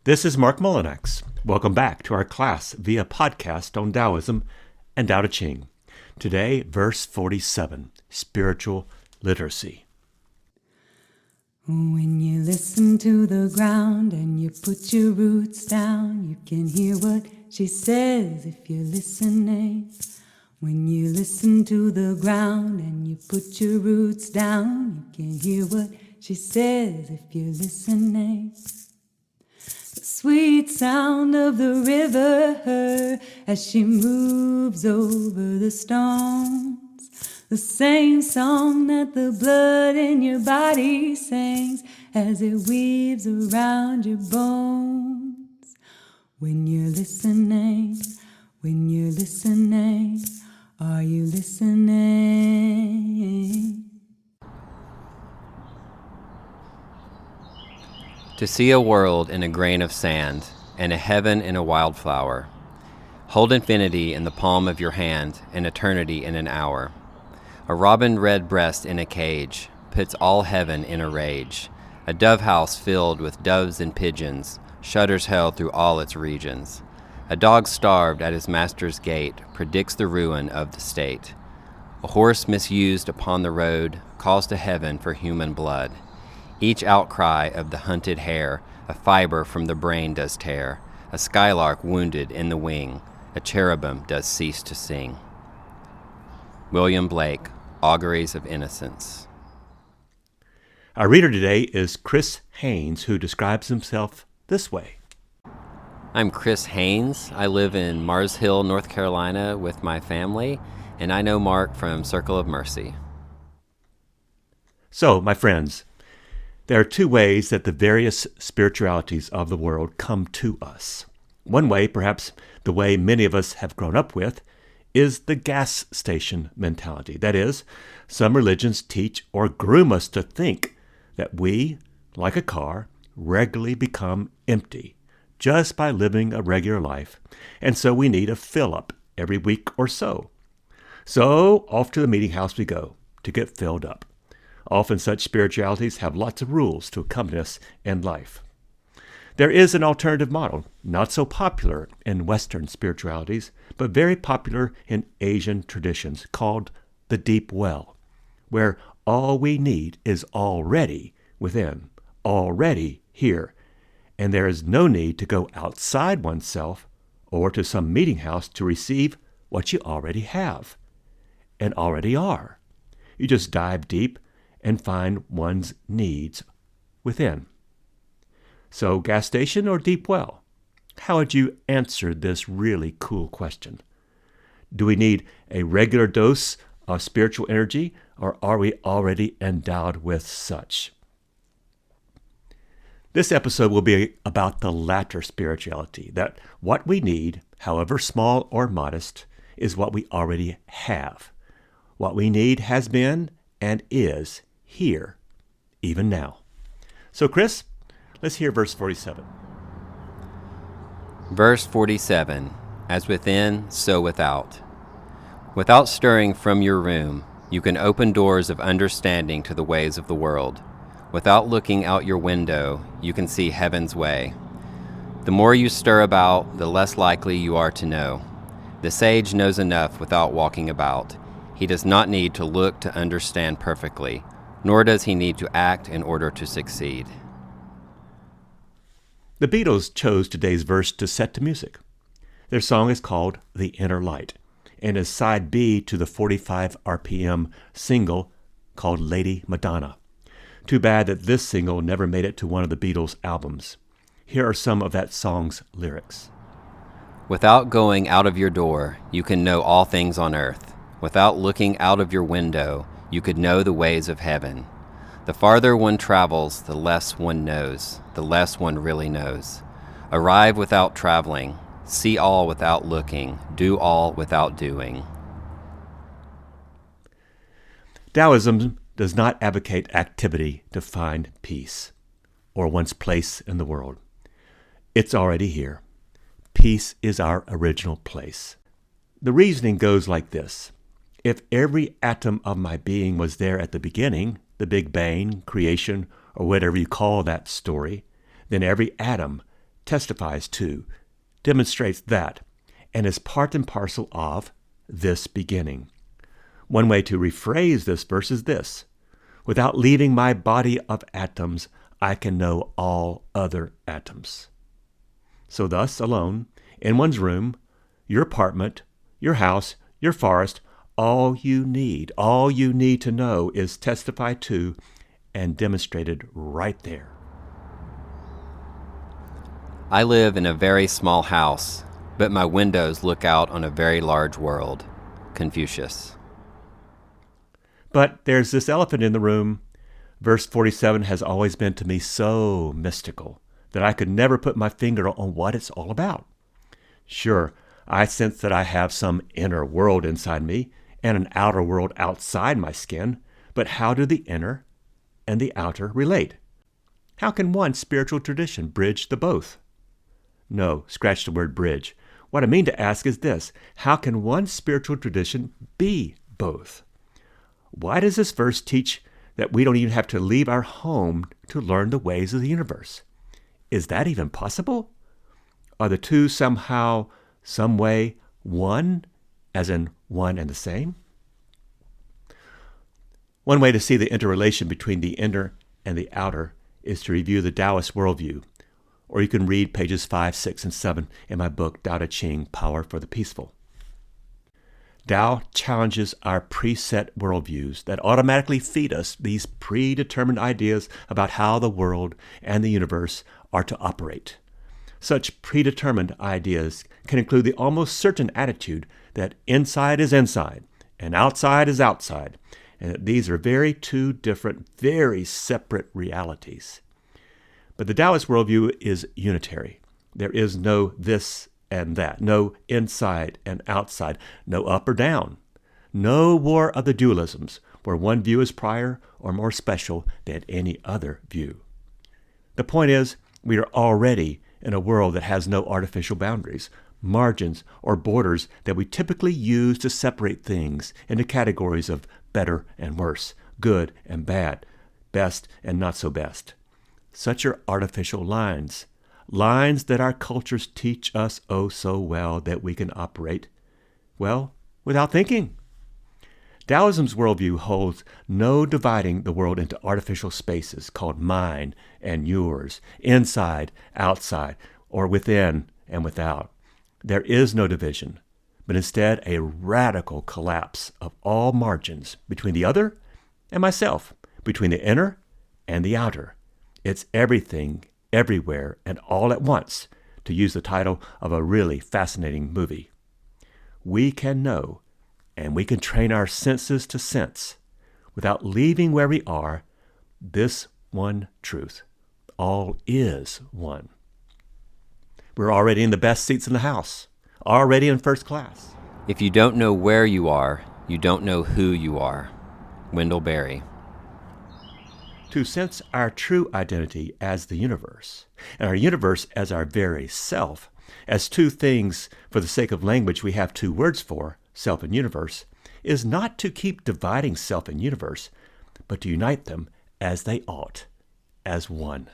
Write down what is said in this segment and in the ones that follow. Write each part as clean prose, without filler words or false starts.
This is Marc Mullinax. Welcome back to our class via podcast on Taoism and Tao Te Ching. Today, verse 47, spiritual literacy. When you listen to the ground and you put your roots down, you can hear what she says if you're listening. When you listen to the ground and you put your roots down, you can hear what she says if you're listening. The sweet sound of the river as she moves over the stones. The same song that the blood in your body sings as it weaves around your bones. When you're listening, are you listening? To see a world in a grain of sand, and a heaven in a wildflower. Hold infinity in the palm of your hand, and eternity in an hour. A robin redbreast in a cage puts all heaven in a rage. A dove house filled with doves and pigeons, shudders held through all its regions. A dog starved at his master's gate predicts the ruin of the state. A horse misused upon the road calls to heaven for human blood. Each outcry of the hunted hare a fiber from the brain does tear. A skylark wounded in the wing, a cherubim does cease to sing. William Blake, Auguries of Innocence. Our reader today is Chris Haynes, who describes himself this way. I'm Chris Haynes. I live in Mars Hill, North Carolina with my family, and I know Marc from Circle of Mercy. So, my friends, there are two ways that the various spiritualities of the world come to us. One way, perhaps the way many of us have grown up with, is the gas station mentality. That is, some religions teach or groom us to think that we, like a car, regularly become empty just by living a regular life, and so we need a fill-up every week or so. So off to the meeting house we go to get filled up. Often such spiritualities have lots of rules to accompany us in life. There is an alternative model, not so popular in Western spiritualities, but very popular in Asian traditions, called the deep well, where all we need is already within, already here, and there is no need to go outside oneself or to some meeting house to receive what you already have and already are. You just dive deep and find one's needs within. So, gas station or deep well? How would you answer this really cool question? Do we need a regular dose of spiritual energy, or are we already endowed with such? This episode will be about the latter spirituality, that what we need, however small or modest, is what we already have. What we need has been and is here, even now. So, Chris, let's hear verse 47. Verse 47, as within, so without. Without stirring from your room, you can open doors of understanding to the ways of the world. Without looking out your window, you can see heaven's way. The more you stir about, the less likely you are to know. The sage knows enough without walking about. He does not need to look to understand perfectly, nor does he need to act in order to succeed. The Beatles chose today's verse to set to music. Their song is called The Inner Light, and is side B to the 45 RPM single called Lady Madonna. Too bad that this single never made it to one of the Beatles' albums. Here are some of that song's lyrics. Without going out of your door, you can know all things on earth. Without looking out of your window, you could know the ways of heaven. The farther one travels, the less one knows, the less one really knows. Arrive without traveling, see all without looking, do all without doing. Taoism does not advocate activity to find peace or one's place in the world. It's already here. Peace is our original place. The reasoning goes like this. If every atom of my being was there at the beginning, the Big Bang, creation, or whatever you call that story, then every atom testifies to, demonstrates that, and is part and parcel of this beginning. One way to rephrase this verse is this: without leaving my body of atoms, I can know all other atoms. So thus, alone, in one's room, your apartment, your house, your forest, all you need to know is testified to and demonstrated right there. I live in a very small house, but my windows look out on a very large world. Confucius. But there's this elephant in the room. Verse 47 has always been to me so mystical that I could never put my finger on what it's all about. Sure, I sense that I have some inner world inside me and an outer world outside my skin, but how do the inner and the outer relate? How can one spiritual tradition bridge the both? No, scratch the word bridge. What I mean to ask is this: how can one spiritual tradition be both? Why does this verse teach that we don't even have to leave our home to learn the ways of the universe? Is that even possible? Are the two somehow, some way, one, as in one and the same? One way to see the interrelation between the inner and the outer is to review the Taoist worldview, or you can read pages 5, 6, and 7 in my book, Tao Te Ching, Power for the Peaceful. Tao challenges our preset worldviews that automatically feed us these predetermined ideas about how the world and the universe are to operate. Such predetermined ideas can include the almost certain attitude that inside is inside and outside is outside, and that these are two different, very separate realities. But the Taoist worldview is unitary. There is no this and that, no inside and outside, no up or down, no war of the dualisms where one view is prior or more special than any other view. The point is, we are already in a world that has no artificial boundaries, margins, or borders that we typically use to separate things into categories of better and worse, good and bad, best and not so best. Such are artificial lines that our cultures teach us oh so well that we can operate, well, without thinking. Taoism's worldview holds no dividing the world into artificial spaces called mine and yours, inside, outside, or within and without. There is no division, but instead a radical collapse of all margins between the other and myself, between the inner and the outer. It's everything, everywhere, and all at once, to use the title of a really fascinating movie. We can know, and we can train our senses to sense, without leaving where we are, this one truth. All is one. We're already in the best seats in the house, already in first class. If you don't know where you are, you don't know who you are. Wendell Berry. To sense our true identity as the universe, and our universe as our very self, as two things for the sake of language we have two words for, self and universe, is not to keep dividing self and universe, but to unite them as they ought, as one.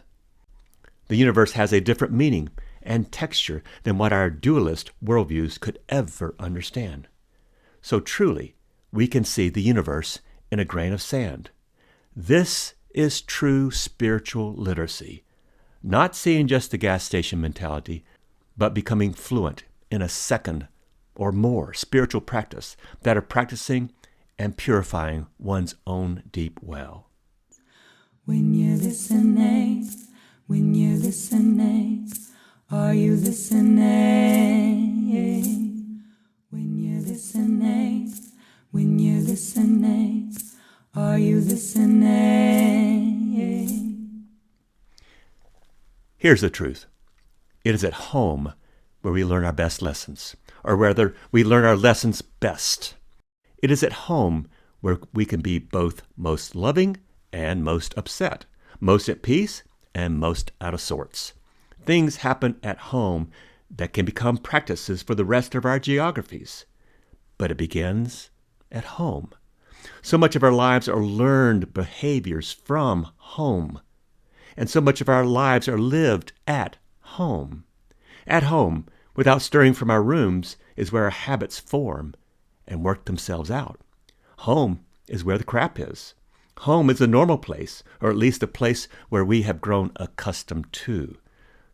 The universe has a different meaning and texture than what our dualist worldviews could ever understand. So truly, we can see the universe in a grain of sand. This is true spiritual literacy, not seeing just the gas station mentality, but becoming fluent in a second or more spiritual practice that are practicing and purifying one's own deep well. When you're listening, are you listening? When you're listening, are you listening? Here's the truth. It is at home where we learn our best lessons, or rather, we learn our lessons best. It is at home where we can be both most loving and most upset, most at peace and most out of sorts. Things happen at home that can become practices for the rest of our geographies. But it begins at home. So much of our lives are learned behaviors from home. And so much of our lives are lived at home. At home, without stirring from our rooms, is where our habits form and work themselves out. Home is where the crap is. Home is the normal place, or at least the place where we have grown accustomed to.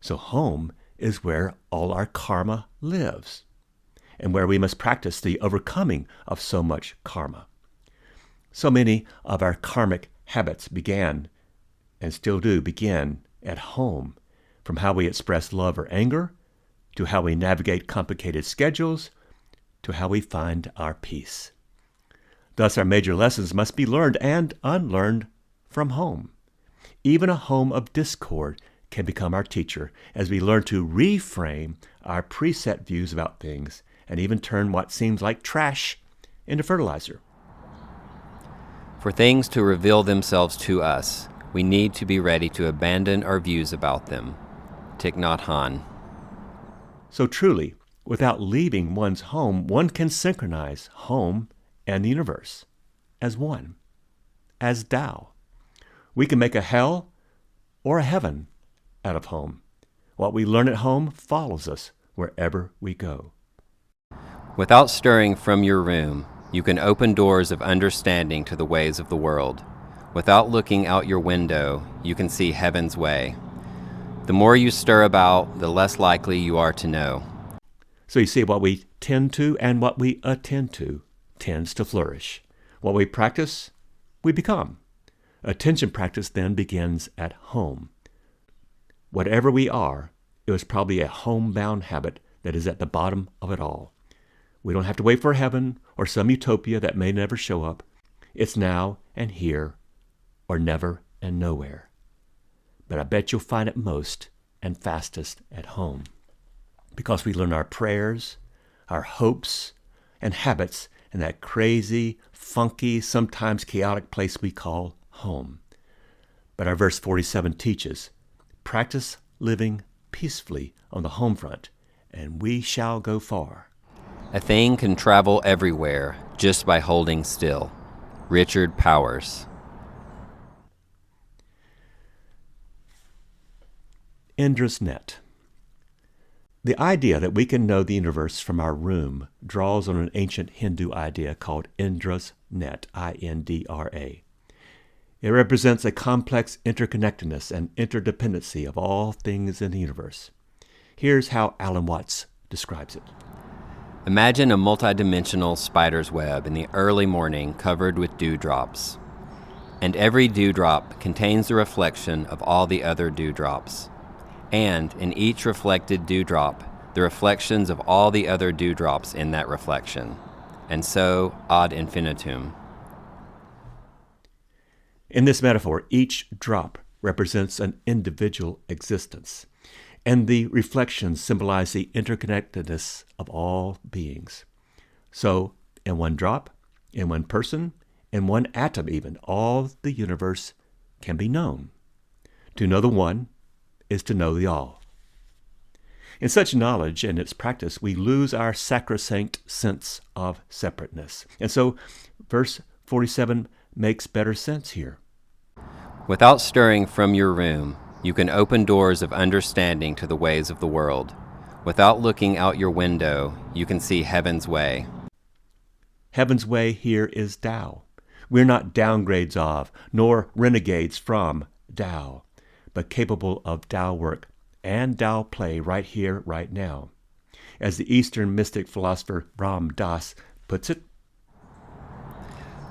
So home is where all our karma lives, and where we must practice the overcoming of so much karma. So many of our karmic habits began, and still do begin, at home, from how we express love or anger, to how we navigate complicated schedules, to how we find our peace. Thus, our major lessons must be learned and unlearned from home. Even a home of discord can become our teacher as we learn to reframe our preset views about things and even turn what seems like trash into fertilizer. For things to reveal themselves to us, we need to be ready to abandon our views about them. Thich Nhat Hanh. So truly, without leaving one's home, one can synchronize home and the universe as one, as Tao. We can make a hell or a heaven out of home. What we learn at home follows us wherever we go. Without stirring from your room, you can open doors of understanding to the ways of the world. Without looking out your window, you can see heaven's way. The more you stir about, the less likely you are to know. So you see, what we tend to and what we attend to tends to flourish. What we practice, we become. Attention practice then begins at home. Whatever we are, it was probably a homebound habit that is at the bottom of it all. We don't have to wait for heaven or some utopia that may never show up. It's now and here, or never and nowhere. But I bet you'll find it most and fastest at home, because we learn our prayers, our hopes, and habits in that crazy, funky, sometimes chaotic place we call home. But our verse 47 teaches, practice living peacefully on the home front, and we shall go far. A thing can travel everywhere just by holding still. Richard Powers. Indra's net. The idea that we can know the universe from our room draws on an ancient Hindu idea called Indra's net, I-N-D-R-A. It represents a complex interconnectedness and interdependency of all things in the universe. Here's how Alan Watts describes it. Imagine a multidimensional spider's web in the early morning covered with dewdrops. And every dewdrop contains the reflection of all the other dewdrops. And in each reflected dewdrop, the reflections of all the other dewdrops in that reflection. And so ad infinitum. In this metaphor, each drop represents an individual existence, and the reflections symbolize the interconnectedness of all beings. So, in one drop, in one person, in one atom even, all the universe can be known. To know the one is to know the all. In such knowledge and its practice, we lose our sacrosanct sense of separateness. And so, verse 47 makes better sense here. Without stirring from your room, you can open doors of understanding to the ways of the world. Without looking out your window, you can see heaven's way. Heaven's way here is Tao. We're not downgrades of, nor renegades from Tao, but capable of Tao work and Tao play right here, right now. As the Eastern mystic philosopher Ram Dass puts it,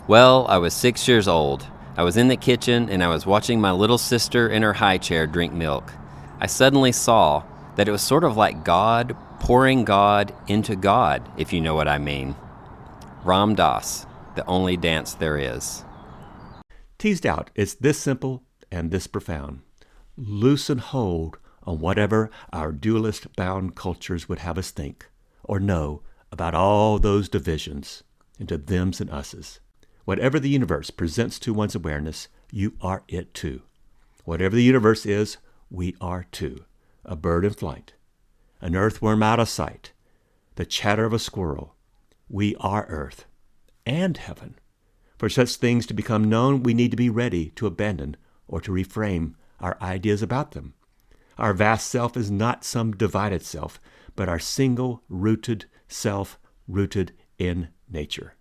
Well, I was 6 years old. I was in the kitchen and I was watching my little sister in her high chair drink milk. I suddenly saw that it was sort of like God pouring God into God, if you know what I mean. Ram Dass, the only dance there is. Teased out, it's this simple and this profound. Loosen hold on whatever our dualist-bound cultures would have us think or know about all those divisions into thems and us's. Whatever the universe presents to one's awareness, you are it too. Whatever the universe is, we are too. A bird in flight, an earthworm out of sight, the chatter of a squirrel. We are earth and heaven. For such things to become known, we need to be ready to abandon or to reframe our ideas about them. Our vast self is not some divided self, but our single-rooted self rooted in nature.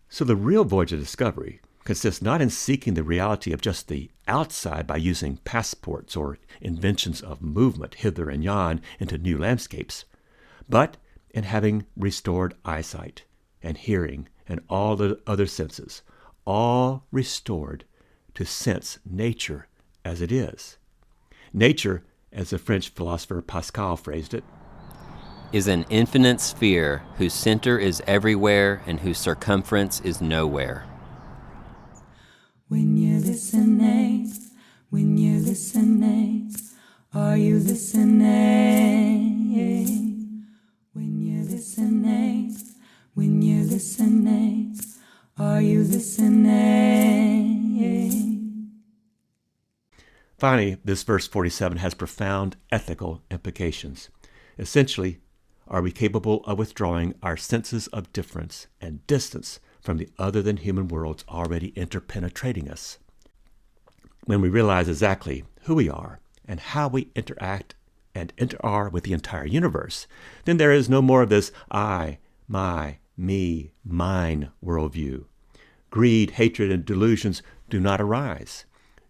So the real voyage of discovery consists not in seeking the reality of just the outside by using passports or inventions of movement hither and yon into new landscapes, but in having restored eyesight and hearing and all the other senses, all restored to sense nature as it is. Nature, as the French philosopher Pascal phrased it, is an infinite sphere whose center is everywhere and whose circumference is nowhere. When you're listening, are you listening? When you're listening, are you listening? Finally, this verse 47 has profound ethical implications. Essentially, are we capable of withdrawing our senses of difference and distance from the other-than-human worlds already interpenetrating us? When we realize exactly who we are and how we interact and inter with the entire universe, then there is no more of this I, my, me, mine worldview. Greed, hatred, and delusions do not arise.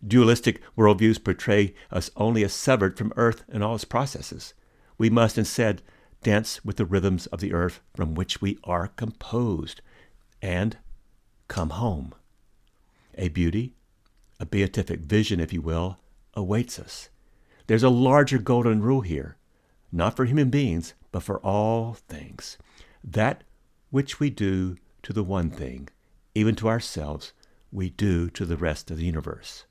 Dualistic worldviews portray us only as severed from earth and all its processes. We must instead dance with the rhythms of the earth from which we are composed and come home. A beauty, a beatific vision, if you will, awaits us. There's a larger golden rule here, not for human beings, but for all things. That which we do to the one thing, even to ourselves, we do to the rest of the universe.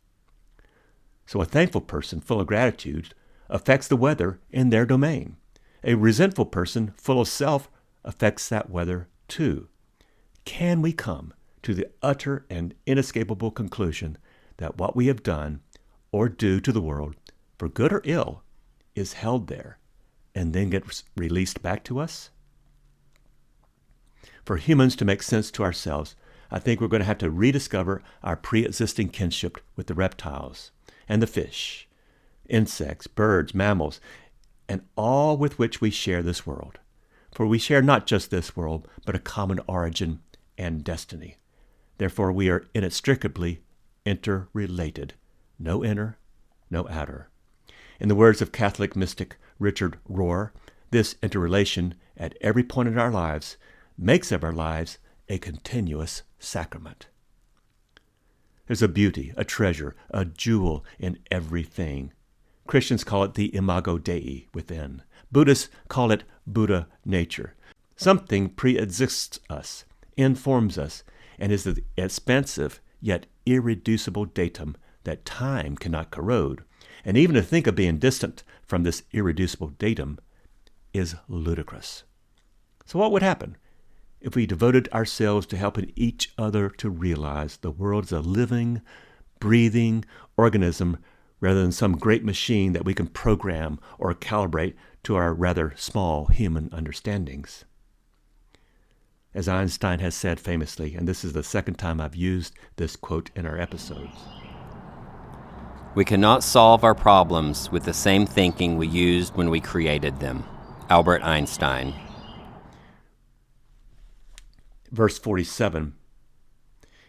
So a thankful person full of gratitude affects the weather in their domain. A resentful person full of self affects that weather too. Can we come to the utter and inescapable conclusion that what we have done or do to the world, for good or ill, is held there and then gets released back to us? For humans to make sense to ourselves, I think we're going to have to rediscover our pre-existing kinship with the reptiles and the fish, insects, birds, mammals, and all with which we share this world. For we share not just this world, but a common origin and destiny. Therefore, we are inextricably interrelated, no inner, no outer. In the words of Catholic mystic Richard Rohr, this interrelation at every point in our lives makes of our lives a continuous sacrament. There's a beauty, a treasure, a jewel in everything. Christians call it the imago Dei within. Buddhists call it Buddha nature. Something pre-exists us, informs us, and is the expansive yet irreducible datum that time cannot corrode. And even to think of being distant from this irreducible datum is ludicrous. So what would happen if we devoted ourselves to helping each other to realize the world is a living, breathing organism rather than some great machine that we can program or calibrate to our rather small human understandings? As Einstein has said famously, and this is the second time I've used this quote in our episodes, We cannot solve our problems with the same thinking we used when we created them. Albert Einstein. Verse 47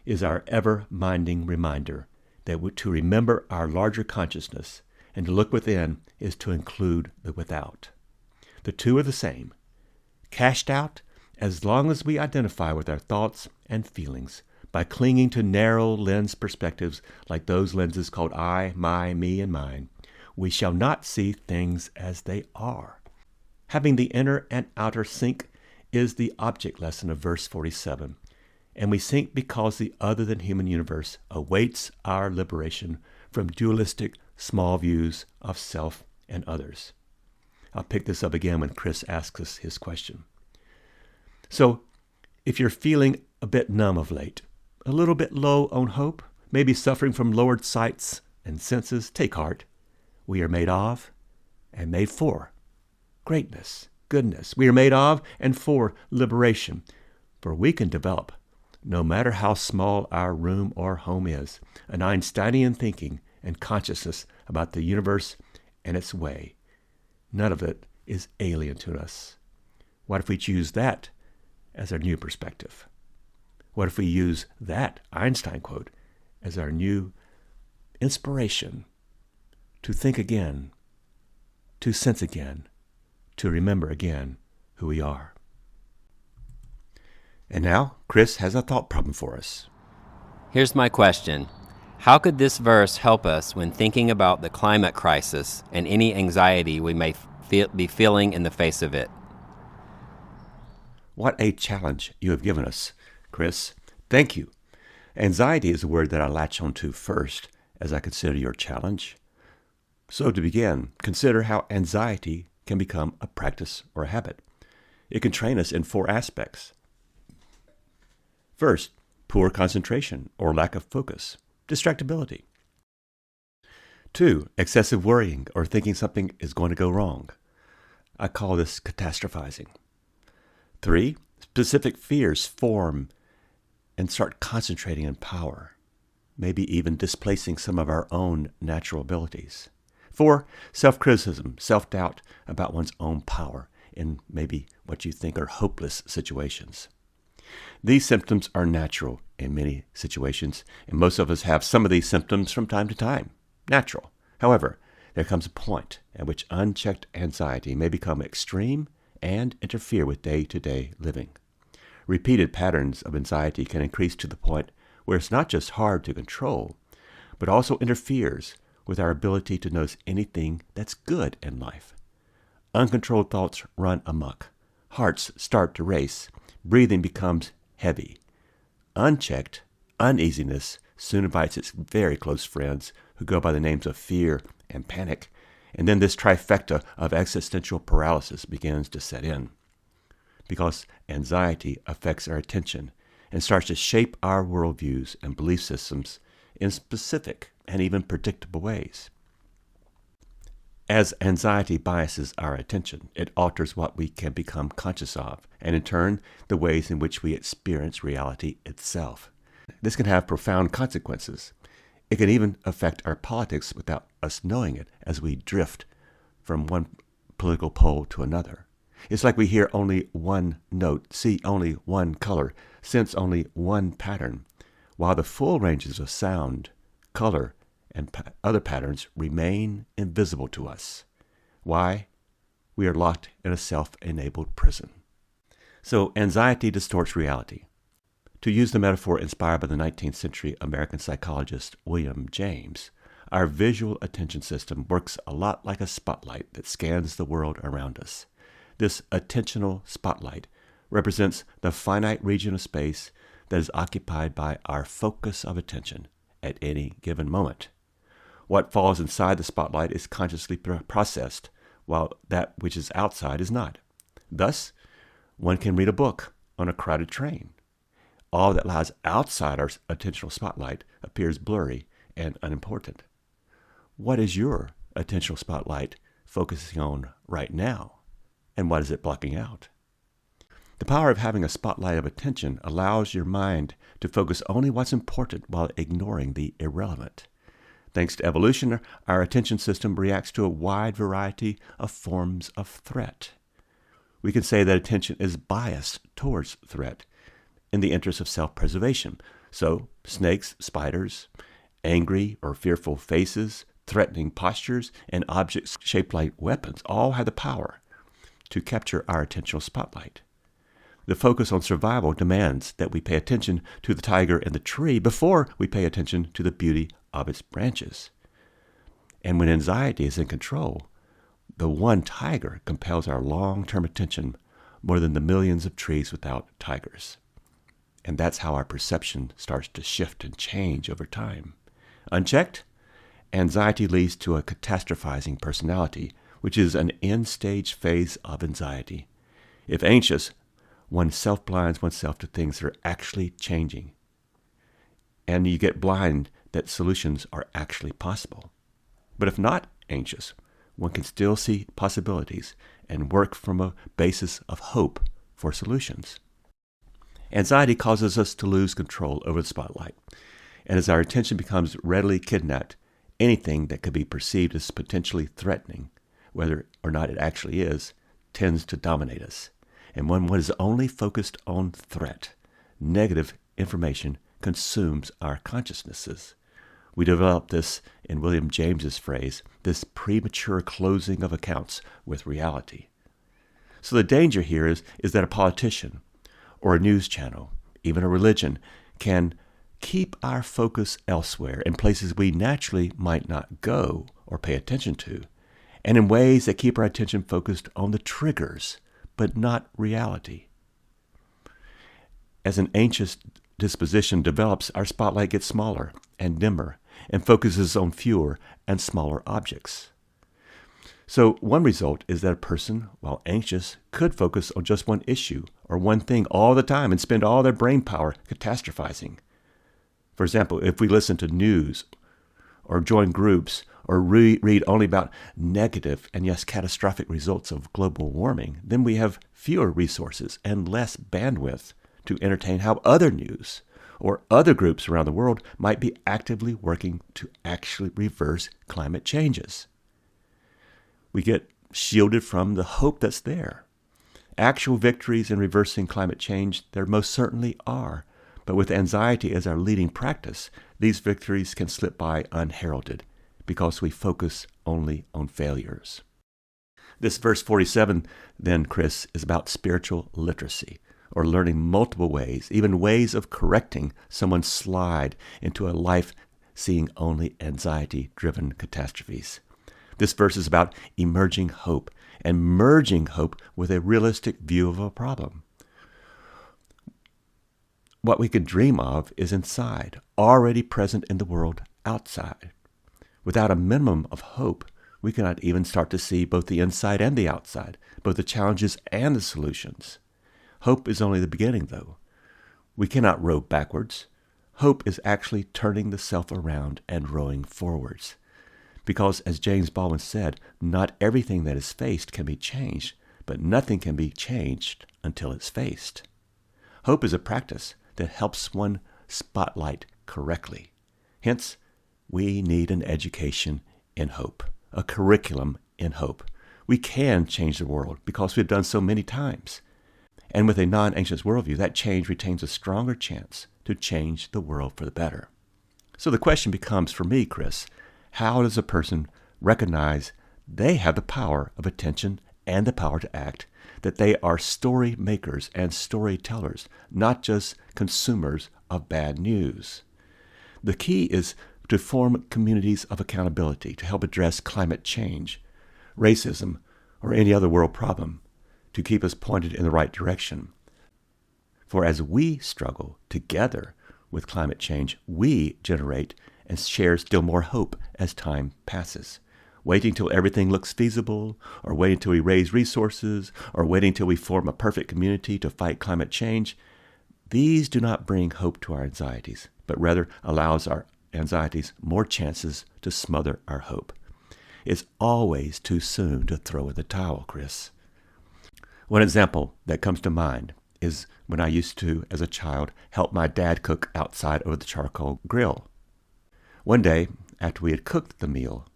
is our ever-minding reminder that to remember our larger consciousness and to look within is to include the without. The two are the same. Cashed out as long as we identify with our thoughts and feelings by clinging to narrow lens perspectives like those lenses called I, my, me, and mine, we shall not see things as they are. Having the inner and outer sync is the object lesson of verse 47, and we sync because the other-than-human universe awaits our liberation from dualistic small views of self and others. I'll pick this up again when Chris asks us his question. So, if you're feeling a bit numb of late, a little bit low on hope, maybe suffering from lowered sights and senses, take heart. We are made of and made for greatness, goodness. We are made of and for liberation, for we can develop, no matter how small our room or home is, an Einsteinian thinking and consciousness about the universe and its way. None of it is alien to us. What if we choose that as our new perspective? What if we use that Einstein quote as our new inspiration to think again, to sense again, to remember again who we are? And now, Chris has a thought problem for us. Here's my question. How could this verse help us when thinking about the climate crisis and any anxiety we may be feeling in the face of it? What a challenge you have given us, Chris. Thank you. Anxiety is the word that I latch onto first as I consider your challenge. So to begin, consider how anxiety can become a practice or a habit. It can train us in 4 aspects. First, poor concentration or lack of focus, distractibility. 2, excessive worrying or thinking something is going to go wrong. I call this catastrophizing. 3, specific fears form and start concentrating in power, maybe even displacing some of our own natural abilities. 4, self-criticism, self-doubt about one's own power in maybe what you think are hopeless situations. These symptoms are natural in many situations, and most of us have some of these symptoms from time to time. Natural. However, there comes a point at which unchecked anxiety may become extreme and interfere with day-to-day living. Repeated patterns of anxiety can increase to the point where it's not just hard to control, but also interferes with our ability to notice anything that's good in life. Uncontrolled thoughts run amok. Hearts start to race. Breathing becomes heavy. Unchecked uneasiness soon invites its very close friends who go by the names of fear and panic, and then this trifecta of existential paralysis begins to set in. Because anxiety affects our attention and starts to shape our worldviews and belief systems in specific and even predictable ways. As anxiety biases our attention, it alters what we can become conscious of, and in turn, the ways in which we experience reality itself. This can have profound consequences. It can even affect our politics without us knowing it as we drift from one political pole to another. It's like we hear only one note, see only one color, sense only one pattern, while the full ranges of sound, color, and other patterns remain invisible to us. Why? We are locked in a self-enabled prison. So anxiety distorts reality. To use the metaphor inspired by the 19th century American psychologist William James, our visual attention system works a lot like a spotlight that scans the world around us. This attentional spotlight represents the finite region of space that is occupied by our focus of attention at any given moment. What falls inside the spotlight is consciously processed, while that which is outside is not. Thus, one can read a book on a crowded train. All that lies outside our attentional spotlight appears blurry and unimportant. What is your attentional spotlight focusing on right now, and what is it blocking out? The power of having a spotlight of attention allows your mind to focus only what's important while ignoring the irrelevant. Thanks to evolution, our attention system reacts to a wide variety of forms of threat. We can say that attention is biased towards threat in the interest of self-preservation. So, snakes, spiders, angry or fearful faces, threatening postures, and objects shaped like weapons all have the power to capture our attentional spotlight. The focus on survival demands that we pay attention to the tiger in the tree before we pay attention to the beauty of its branches. And when anxiety is in control, the one tiger compels our long-term attention more than the millions of trees without tigers. And that's how our perception starts to shift and change over time. Unchecked, anxiety leads to a catastrophizing personality, which is an end-stage phase of anxiety. If anxious, one self-blinds oneself to things that are actually changing. And you get blind that solutions are actually possible. But if not anxious, one can still see possibilities and work from a basis of hope for solutions. Anxiety causes us to lose control over the spotlight. And as our attention becomes readily kidnapped, anything that could be perceived as potentially threatening, whether or not it actually is, tends to dominate us. And when one is only focused on threat, negative information consumes our consciousnesses. We develop this, in William James's phrase, this premature closing of accounts with reality. So the danger here is that a politician or a news channel, even a religion, can keep our focus elsewhere in places we naturally might not go or pay attention to, and in ways that keep our attention focused on the triggers, but not reality. As an anxious disposition develops, our spotlight gets smaller and dimmer and focuses on fewer and smaller objects. So one result is that a person, while anxious, could focus on just one issue or one thing all the time and spend all their brain power catastrophizing. For example, if we listen to news or join groups or read only about negative and yes, catastrophic results of global warming, then we have fewer resources and less bandwidth to entertain how other news or other groups around the world might be actively working to actually reverse climate changes. We get shielded from the hope that's there. Actual victories in reversing climate change, there most certainly are. But with anxiety as our leading practice, these victories can slip by unheralded because we focus only on failures. This verse 47, then, Chris, is about spiritual literacy, or learning multiple ways, even ways of correcting someone's slide into a life seeing only anxiety-driven catastrophes. This verse is about emerging hope and merging hope with a realistic view of a problem. What we can dream of is inside, already present in the world outside. Without a minimum of hope, we cannot even start to see both the inside and the outside, both the challenges and the solutions. Hope is only the beginning, though. We cannot row backwards. Hope is actually turning the self around and rowing forwards. Because, as James Baldwin said, not everything that is faced can be changed, but nothing can be changed until it's faced. Hope is a practice that helps one spotlight correctly. Hence, we need an education in hope, a curriculum in hope. We can change the world because we've done so many times. And with a non-anxious worldview, that change retains a stronger chance to change the world for the better. So the question becomes for me, Chris, how does a person recognize they have the power of attention and the power to act, that they are story makers and storytellers, not just consumers of bad news? The key is to form communities of accountability to help address climate change, racism, or any other world problem, to keep us pointed in the right direction. For as we struggle together with climate change, we generate and share still more hope as time passes. Waiting till everything looks feasible, or waiting till we raise resources, or waiting till we form a perfect community to fight climate change, these do not bring hope to our anxieties, but rather allows our anxieties more chances to smother our hope. It's always too soon to throw in the towel, Chris. One example that comes to mind is when I used to, as a child, help my dad cook outside over the charcoal grill. One day, after we had cooked the meal,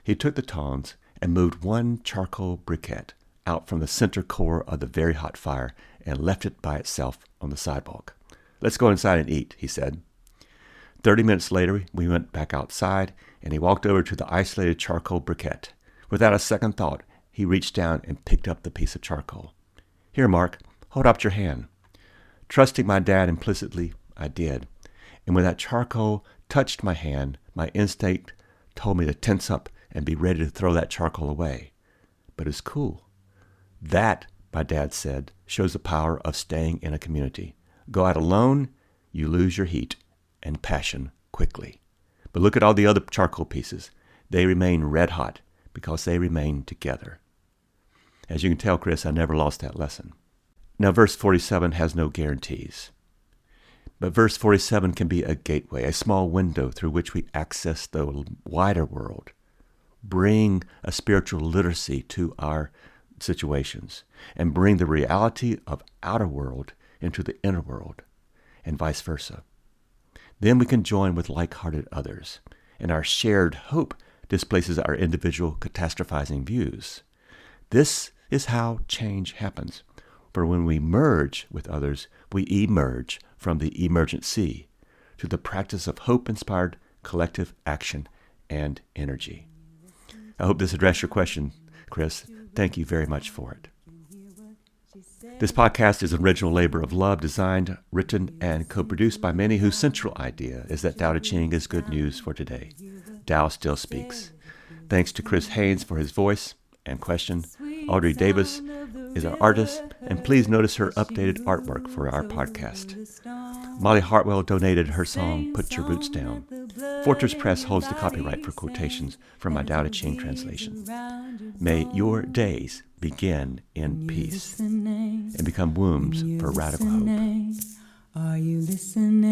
he took the tongs and moved one charcoal briquette out from the center core of the very hot fire and left it by itself on the sidewalk. "Let's go inside and eat," he said. 30 minutes later, we went back outside, and he walked over to the isolated charcoal briquette. Without a second thought, he reached down and picked up the piece of charcoal. "Here, Marc, hold out your hand." Trusting my dad implicitly, I did. And when that charcoal touched my hand, my instinct told me to tense up and be ready to throw that charcoal away. But it's cool. That, my dad said, shows the power of staying in a community. Go out alone, you lose your heat and passion quickly. But look at all the other charcoal pieces. They remain red hot because they remain together. As you can tell, Chris, I never lost that lesson. Now, verse 47 has no guarantees. But verse 47 can be a gateway, a small window through which we access the wider world, bring a spiritual literacy to our situations, and bring the reality of outer world into the inner world, and vice versa. Then we can join with like-hearted others and our shared hope displaces our individual catastrophizing views. This is how change happens. For when we merge with others, we emerge from the emergent sea to the practice of hope-inspired collective action and energy. I hope this addressed your question, Chris. Thank you very much for it. This podcast is an original labor of love, designed, written, and co-produced by many whose central idea is that Tao Te Ching is good news for today. Tao still speaks. Thanks to Chris Haynes for his voice and question. Audrey Davis is our artist, and please notice her updated artwork for our podcast. Molly Hartwell donated her song, Put Your Roots Down. Fortress Press holds the copyright for quotations from my Tao Te Ching translation. May your days begin in peace and become wombs for radical hope. Are you listening?